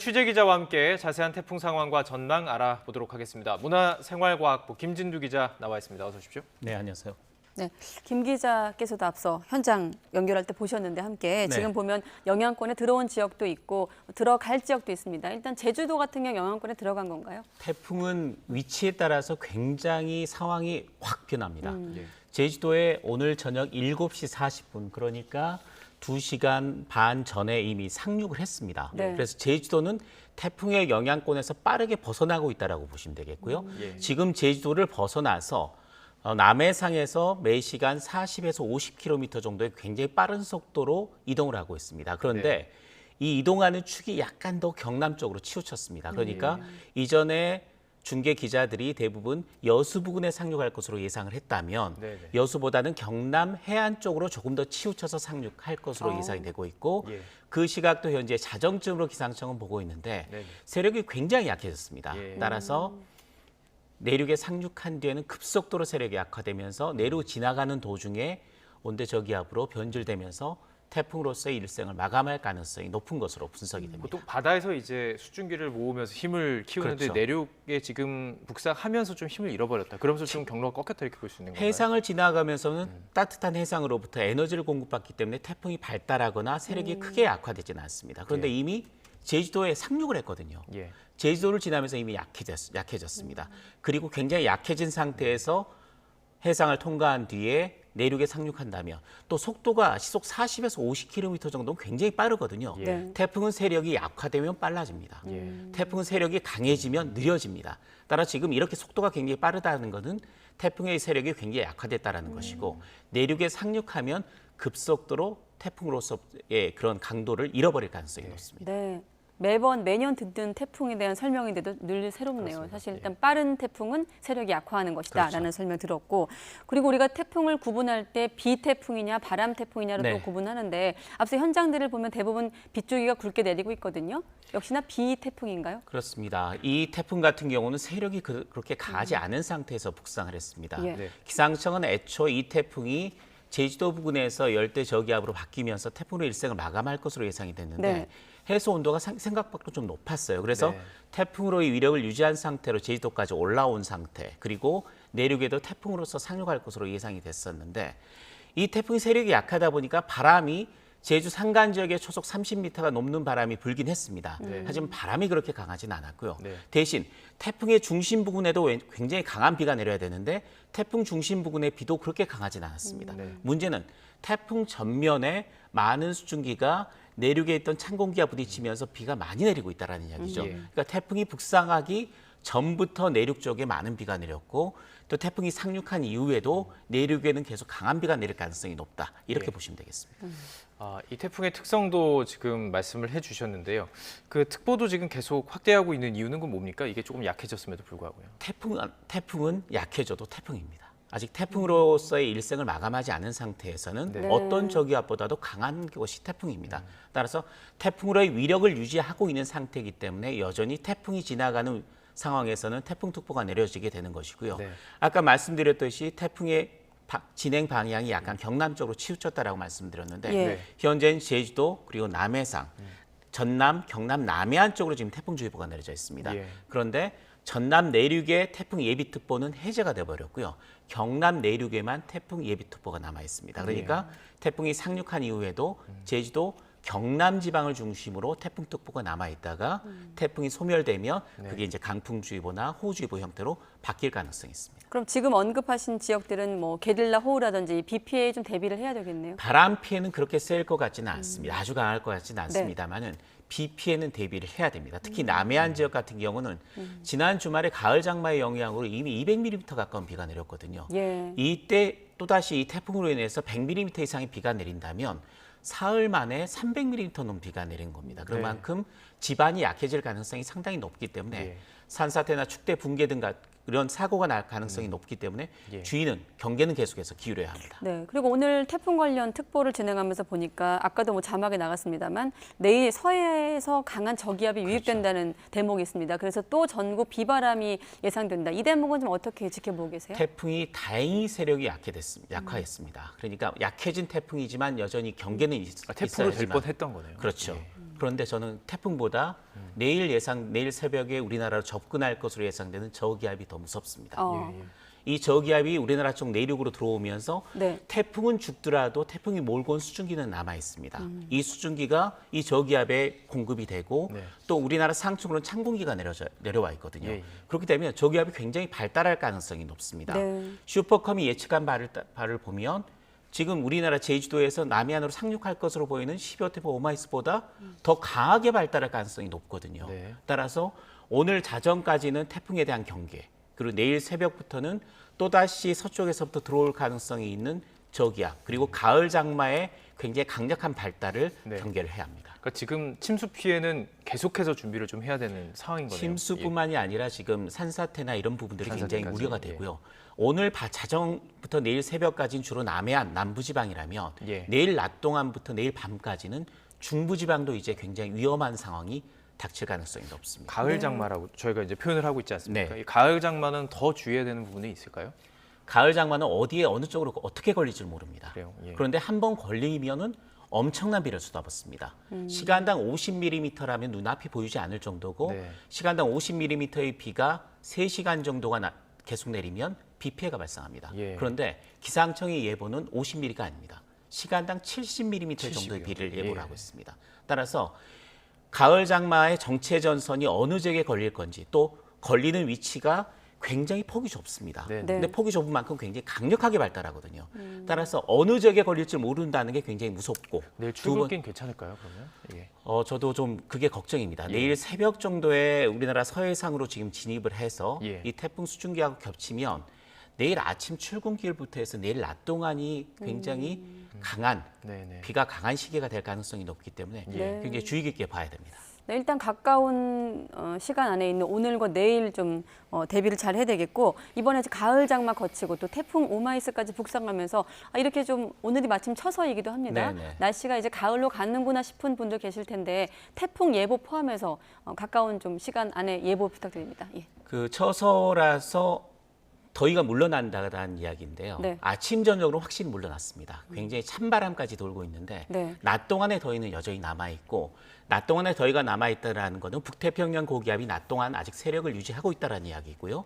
취재 기자와 함께 자세한 태풍 상황과 전망 알아보도록 하겠습니다. 문화생활과학부 김진두 기자 나와 있습니다. 어서 오십시오. 네, 안녕하세요. 네, 김 기자께서도 앞서 현장 연결할 때 보셨는데 함께 지금 보면 영향권에 들어온 지역도 있고 들어갈 지역도 있습니다. 일단 제주도 같은 경우 영향권에 들어간 건가요? 태풍은 위치에 따라서 굉장히 상황이 확 변합니다. 제주도에 오늘 저녁 7시 40분, 그러니까 2시간 반 전에 이미 상륙을 했습니다. 네. 그래서 제주도는 태풍의 영향권에서 빠르게 벗어나고 있다고 보시면 되겠고요. 지금 제주도를 벗어나서 남해상에서 매시간 40에서 50km 정도의 굉장히 빠른 속도로 이동을 하고 있습니다. 그런데 이 이동하는 축이 약간 더 경남 쪽으로 치우쳤습니다. 그러니까 이전에 중계 기자들이 대부분 여수 부근에 상륙할 것으로 예상을 했다면 여수보다는 경남 해안 쪽으로 조금 더 치우쳐서 상륙할 것으로 예상이 되고 있고 그 시각도 현재 자정쯤으로 기상청은 보고 있는데 세력이 굉장히 약해졌습니다. 따라서 내륙에 상륙한 뒤에는 급속도로 세력이 약화되면서 내륙 지나가는 도중에 온대저기압으로 변질되면서 태풍으로서의 일생을 마감할 가능성이 높은 것으로 분석이 됩니다. 보통 바다에서 이제 수증기를 모으면서 힘을 키우는데 그렇죠. 내륙에 지금 북상하면서 좀 힘을 잃어버렸다. 그러면서 좀 경로가 꺾였다 이렇게 볼 수 있는 건가요? 해상을 지나가면서는 따뜻한 해상으로부터 에너지를 공급받기 때문에 태풍이 발달하거나 세력이 크게 약화되지는 않습니다. 그런데 이미 제주도에 상륙을 했거든요. 제주도를 지나면서 이미 약해졌습니다. 그리고 굉장히 약해진 상태에서 해상을 통과한 뒤에 내륙에 상륙한다면 또 속도가 시속 40에서 50km 정도는 굉장히 빠르거든요. 태풍은 세력이 약화되면 빨라집니다. 태풍은 세력이 강해지면 느려집니다. 따라 지금 이렇게 속도가 굉장히 빠르다는 것은 태풍의 세력이 굉장히 약화됐다는 것이고 내륙에 상륙하면 급속도로 태풍으로서의 그런 강도를 잃어버릴 가능성이 높습니다. 네. 매년 듣는 태풍에 대한 설명인데도 늘 새롭네요. 그렇습니다. 사실 일단 빠른 태풍은 세력이 약화하는 것이다라는 설명 들었고, 그리고 우리가 태풍을 구분할 때 비태풍이냐 바람 태풍이냐로 또 구분하는데 앞서 현장들을 보면 대부분 빗줄기가 굵게 내리고 있거든요. 역시나 비태풍인가요? 그렇습니다. 이 태풍 같은 경우는 세력이 그렇게 강하지 않은 상태에서 북상을 했습니다. 기상청은 애초 이 태풍이 제주도 부근에서 열대 저기압으로 바뀌면서 태풍으로 일생을 마감할 것으로 예상이 됐는데 해수 온도가 생각보다 좀 높았어요. 그래서 태풍으로의 위력을 유지한 상태로 제주도까지 올라온 상태, 그리고 내륙에도 태풍으로서 상륙할 것으로 예상이 됐었는데 이 태풍이 세력이 약하다 보니까 바람이 제주 산간 지역에 초속 30m가 넘는 바람이 불긴 했습니다. 하지만 바람이 그렇게 강하지는 않았고요. 대신 태풍의 중심 부근에도 굉장히 강한 비가 내려야 되는데 태풍 중심 부근의 비도 그렇게 강하지는 않았습니다. 문제는 태풍 전면에 많은 수증기가 내륙에 있던 찬 공기와 부딪히면서 비가 많이 내리고 있다는 이야기죠. 그러니까 태풍이 북상하기 전부터 내륙 쪽에 많은 비가 내렸고 또 태풍이 상륙한 이후에도 내륙에는 계속 강한 비가 내릴 가능성이 높다. 이렇게 보시면 되겠습니다. 이 태풍의 특성도 지금 말씀을 해주셨는데요. 그 특보도 지금 계속 확대하고 있는 이유는 뭡니까? 이게 조금 약해졌음에도 불구하고요. 태풍은 약해져도 태풍입니다. 아직 태풍으로서의 일생을 마감하지 않은 상태에서는 어떤 저기압보다도 강한 것이 태풍입니다. 따라서 태풍으로의 위력을 유지하고 있는 상태이기 때문에 여전히 태풍이 지나가는 상황에서는 태풍특보가 내려지게 되는 것이고요. 아까 말씀드렸듯이 태풍의 진행 방향이 약간 경남 쪽으로 치우쳤다라고 말씀드렸는데 현재는 제주도 그리고 남해상, 전남, 경남 남해안 쪽으로 지금 태풍주의보가 내려져 있습니다. 그런데 전남 내륙의 태풍 예비특보는 해제가 돼버렸고요. 경남 내륙에만 태풍 예비특보가 남아 있습니다. 그러니까 태풍이 상륙한 이후에도 제주도 경남 지방을 중심으로 태풍특보가 남아 있다가 태풍이 소멸되면 그게 이제 강풍주의보나 호우주의보 형태로 바뀔 가능성이 있습니다. 그럼 지금 언급하신 지역들은 뭐 게릴라 호우라든지 비 피해에 좀 대비를 해야 되겠네요. 바람 피해는 그렇게 셀 것 같지는 않습니다. 아주 강할 것 같지는 않습니다만은 비 피해는 대비를 해야 됩니다. 특히 남해안 지역 같은 경우는 지난 주말에 가을 장마의 영향으로 이미 200mm 가까운 비가 내렸거든요. 이때 또다시 이 태풍으로 인해서 100mm 이상의 비가 내린다면 사흘 만에 300mm 넘는 비가 내린 겁니다. 그만큼 지반이 약해질 가능성이 상당히 높기 때문에 산사태나 축대 붕괴 등 이런 사고가 날 가능성이 높기 때문에 주의는 경계는 계속해서 기울여야 합니다. 네, 그리고 오늘 태풍 관련 특보를 진행하면서 보니까 아까도 뭐 자막에 나갔습니다만 내일 서해에서 강한 저기압이 유입된다는 대목이 있습니다. 그래서 또 전국 비바람이 예상된다. 이 대목은 좀 어떻게 지켜보고 계세요? 태풍이 다행히 세력이 약화했습니다. 그러니까 약해진 태풍이지만 여전히 경계는 있어야지만 태풍으로 될 뻔했던 거네요. 그렇죠. 그런데 저는 태풍보다 내일 새벽에 우리나라로 접근할 것으로 예상되는 저기압이 더 무섭습니다. 이 저기압이 우리나라 쪽 내륙으로 들어오면서 네. 태풍은 죽더라도 태풍이 몰고 온 수증기는 남아 있습니다. 이 수증기가 이 저기압에 공급이 되고 네. 또 우리나라 상층으로는 찬 공기가 내려와 있거든요. 예. 그렇기 때문에 저기압이 굉장히 발달할 가능성이 높습니다. 네. 슈퍼컴이 예측한 바를 보면 지금 우리나라 제주도에서 남해안으로 상륙할 것으로 보이는 10여 태풍 오마이스보다 더 강하게 발달할 가능성이 높거든요. 네. 따라서 오늘 자정까지는 태풍에 대한 경계, 그리고 내일 새벽부터는 또다시 서쪽에서부터 들어올 가능성이 있는 저기압, 그리고 가을 장마의 굉장히 강력한 발달을 네. 경계를 해야 합니다. 그러니까 지금 침수 피해는 계속해서 준비를 좀 해야 되는 상황인 거네요. 침수뿐만이 아니라 지금 산사태나 이런 부분들이 굉장히 산사태까지, 우려가 되고요. 오늘 자정부터 내일 새벽까지는 주로 남해안, 남부지방이라면 예. 내일 낮 동안부터 내일 밤까지는 중부지방도 이제 굉장히 위험한 상황이 닥칠 가능성이 높습니다. 가을 장마라고 저희가 이제 표현을 하고 있지 않습니까? 네. 이 가을 장마는 더 주의해야 되는 부분이 있을까요? 가을 장마는 어디에 어느 쪽으로 어떻게 걸릴지 모릅니다. 그래요. 예. 그런데 한 번 걸리면은 엄청난 비를 쏟아붓습니다. 시간당 50mm라면 눈앞이 보이지 않을 정도고 네. 시간당 50mm의 비가 3시간 정도가 계속 내리면 비 피해가 발생합니다. 예. 그런데 기상청의 예보는 50mm가 아닙니다. 시간당 70mm 70 이요. 정도의 비를 예보를 예. 하고 있습니다. 따라서 가을 장마의 정체 전선이 어느 지역에 걸릴 건지 또 걸리는 위치가 굉장히 폭이 좁습니다. 네. 네. 근데 폭이 좁은 만큼 굉장히 강력하게 발달하거든요. 따라서 어느 지역에 걸릴지 모른다는 게 굉장히 무섭고 내일 두 번- 출근길 괜찮을까요? 그러면? 예. 저도 좀 그게 걱정입니다. 예. 내일 새벽 정도에 우리나라 서해상으로 지금 진입을 해서 예. 이 태풍 수증기하고 겹치면 내일 아침 출근길부터 해서 내일 낮 동안이 굉장히 강한 네네. 비가 강한 시기가 될 가능성이 높기 때문에 네. 굉장히 주의 깊게 봐야 됩니다. 네, 일단 가까운 시간 안에 있는 오늘과 내일 좀 대비를 잘 해야 되겠고 이번에 이제 가을 장마 거치고 또 태풍 오마이스까지 북상하면서 이렇게 좀 오늘이 마침 처서이기도 합니다. 네네. 날씨가 이제 가을로 가는구나 싶은 분들 계실 텐데 태풍 예보 포함해서 가까운 좀 시간 안에 예보 부탁드립니다. 예. 그 처서라서 더위가 물러난다는 이야기인데요. 네. 아침 저녁으로 확실히 물러났습니다. 굉장히 찬바람까지 돌고 있는데 네. 낮 동안의 더위는 여전히 남아 있고 낮 동안의 더위가 남아 있다라는 것은 북태평양 고기압이 낮 동안 아직 세력을 유지하고 있다라는 이야기고요.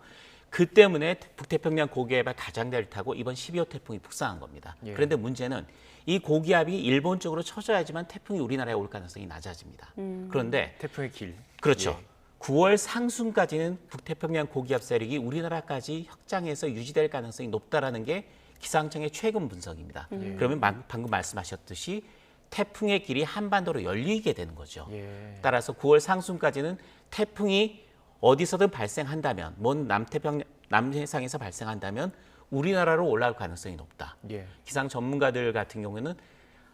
그 때문에 북태평양 고기압을 가장자리를 타고 이번 12호 태풍이 북상한 겁니다. 예. 그런데 문제는 이 고기압이 일본 쪽으로 쳐져야지만 태풍이 우리나라에 올 가능성이 낮아집니다. 그런데 태풍의 길. 그렇죠. 예. 9월 상순까지는 북태평양 고기압 세력이 우리나라까지 확장해서 유지될 가능성이 높다라는 게 기상청의 최근 분석입니다. 그러면 방금 말씀하셨듯이 태풍의 길이 한반도로 열리게 되는 거죠. 예. 따라서 9월 상순까지는 태풍이 어디서든 발생한다면, 먼 남해상에서 발생한다면 우리나라로 올라올 가능성이 높다. 예. 기상 전문가들 같은 경우에는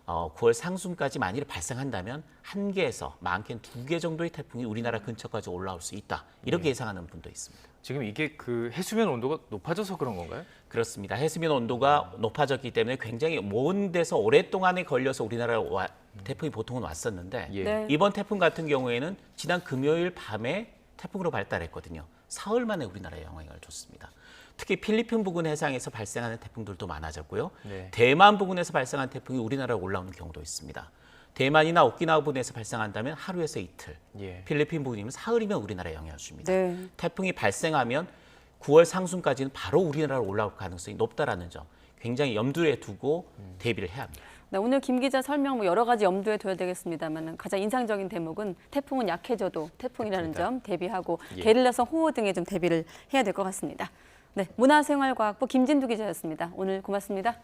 9월 상순까지 만일 발생한다면 1개에서 많게는 2개 정도의 태풍이 우리나라 근처까지 올라올 수 있다. 이렇게 예상하는 분도 있습니다. 지금 이게 그 해수면 온도가 높아져서 그런 건가요? 그렇습니다. 해수면 온도가 높아졌기 때문에 굉장히 먼 데서 오랫동안에 걸려서 우리나라에 태풍이 보통은 왔었는데 예. 네. 이번 태풍 같은 경우에는 지난 금요일 밤에 태풍으로 발달했거든요. 사흘 만에 우리나라에 영향을 줬습니다. 특히 필리핀 부근 해상에서 발생하는 태풍들도 많아졌고요. 네. 대만 부근에서 발생한 태풍이 우리나라에 올라오는 경우도 있습니다. 대만이나 오키나와 부근에서 발생한다면 하루에서 이틀, 예. 필리핀 부근이면 사흘이면 우리나라에 영향을 줍니다. 네. 태풍이 발생하면 9월 상순까지는 바로 우리나라로 올라올 가능성이 높다라는 점 굉장히 염두에 두고 대비를 해야 합니다. 네, 오늘 김 기자 설명 여러 가지 염두에 둬야 되겠습니다만 가장 인상적인 대목은 태풍은 약해져도 태풍이라는 태풍이다. 점 대비하고 예. 게릴라성 호우 등에 좀 대비를 해야 될 것 같습니다. 네, 문화생활과학부 김진두 기자였습니다. 오늘 고맙습니다.